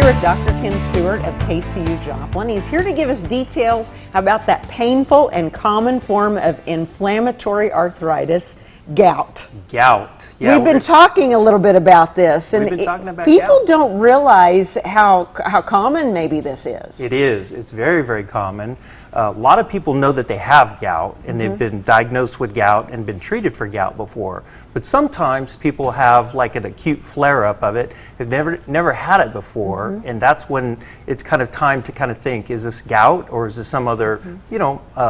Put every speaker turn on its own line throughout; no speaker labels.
here with Dr. Ken Stewart of KCU Joplin. He's here to give us details about that painful and common form of inflammatory arthritis, gout.
Gout. Yeah,
We've been talking a little bit about this, and people
gout.
don't realize how common maybe this is.
It is. It's very, very common. A lot of people know that they have gout, and they've been diagnosed with gout and been treated for gout before. But sometimes people have like an acute flare-up of it. They've never had it before, and that's when it's kind of time to kind of think: is this gout, or is this some other,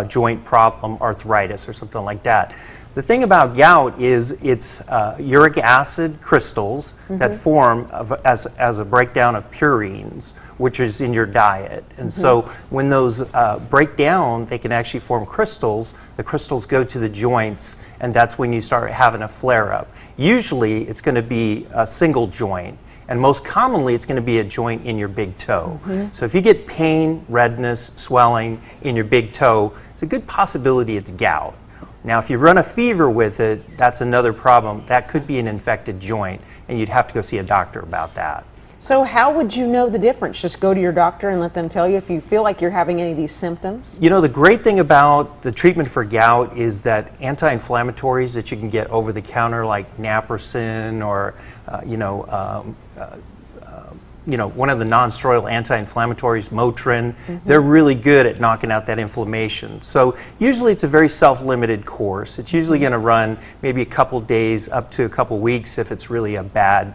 joint problem, arthritis, or something like that? The thing about gout is it's uric acid crystals that form as a breakdown of purines, which is in your diet. And so when those break down, they can actually form crystals. The crystals go to the joints, and that's when you start having a flare-up. Usually it's going to be a single joint, and most commonly it's going to be a joint in your big toe. So if you get pain, redness, swelling in your big toe, it's a good possibility it's gout. Now, if you run a fever with it, that's another problem. That could be an infected joint, and you'd have to go see a doctor about that.
So how would you know the difference? Just go to your doctor and let them tell you if you feel like you're having any of these symptoms?
You know, the great thing about the treatment for gout is that anti-inflammatories that you can get over the counter, like naproxen or, one of the non-steroidal anti-inflammatories, Motrin, they're really good at knocking out that inflammation. So usually it's a very self-limited course. It's usually going to run maybe a couple days up to a couple weeks if it's really a bad,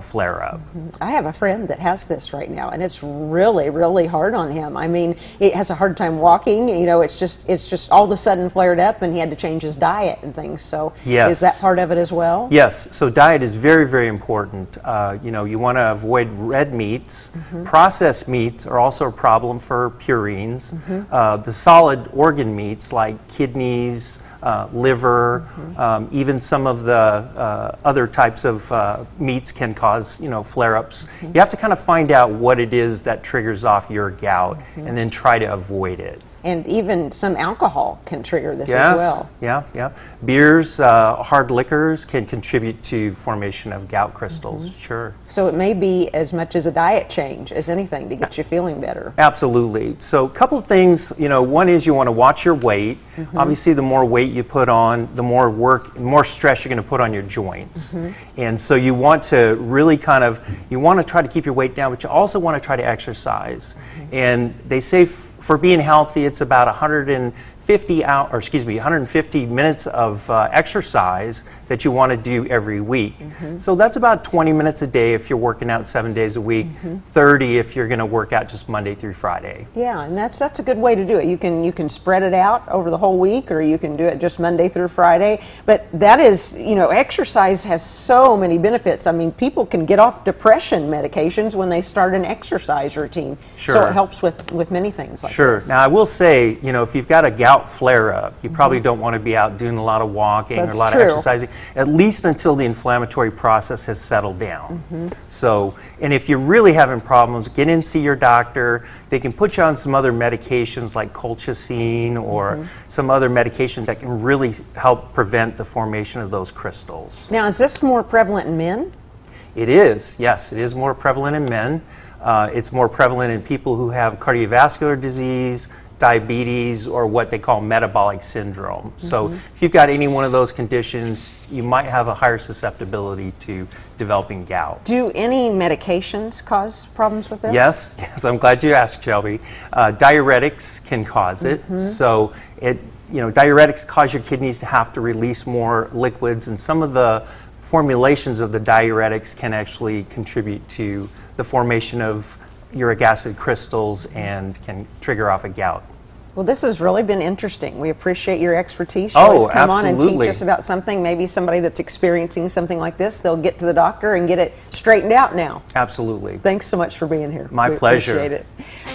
flare-up.
I have a friend that has this right now, and it's really, really hard on him. I mean, he has a hard time walking. It's just all of a sudden flared up, and he had to change his diet and things. So is that part of it as well?
Yes. So diet is very, very important. You want to avoid red meats. Processed meats are also a problem for purines. The solid organ meats like kidneys, liver, even some of the other types of meats can cause, flare-ups. You have to kind of find out what it is that triggers off your gout and then try to avoid it.
And even some alcohol can trigger this as well.
Yeah. Beers, hard liquors can contribute to formation of gout crystals, sure.
So it may be as much as a diet change as anything to get you feeling better.
Absolutely. So a couple of things, one is you want to watch your weight. Obviously, the more weight you put on, the more more stress you're going to put on your joints. And so you want to really you want to try to keep your weight down, but you also want to try to exercise. And they say for being healthy, it's about 150 minutes of exercise that you want to do every week. So that's about 20 minutes a day if you're working out 7 days a week, 30 if you're going to work out just Monday through Friday.
Yeah, and that's a good way to do it. You can spread it out over the whole week, or you can do it just Monday through Friday. But that is, exercise has so many benefits. I mean, people can get off depression medications when they start an exercise routine.
Sure.
So it helps with many things like this.
Now, I will say, if you've got a gout flare-up, you probably don't want to be out doing a lot of walking or a lot of exercising, at least until the inflammatory process has settled down. So, and if you're really having problems, get in and see your doctor. They can put you on some other medications like colchicine or some other medications that can really help prevent the formation of those crystals.
Now, is this more prevalent in men?
It is, yes. It is more prevalent in men. It's more prevalent in people who have cardiovascular disease, diabetes, or what they call metabolic syndrome. So if you've got any one of those conditions, you might have a higher susceptibility to developing gout.
Do any medications cause problems with this?
Yes, I'm glad you asked, Shelby. Diuretics can cause it. So diuretics cause your kidneys to have to release more liquids, and some of the formulations of the diuretics can actually contribute to the formation of uric acid crystals and can trigger off a gout.
Well, this has really been interesting. We appreciate your expertise.
You
always come on
absolutely.
and teach us about something. Maybe somebody that's experiencing something like this, they'll get to the doctor and get it straightened out now.
Absolutely.
Thanks so much for being here.
My pleasure.
Appreciate it.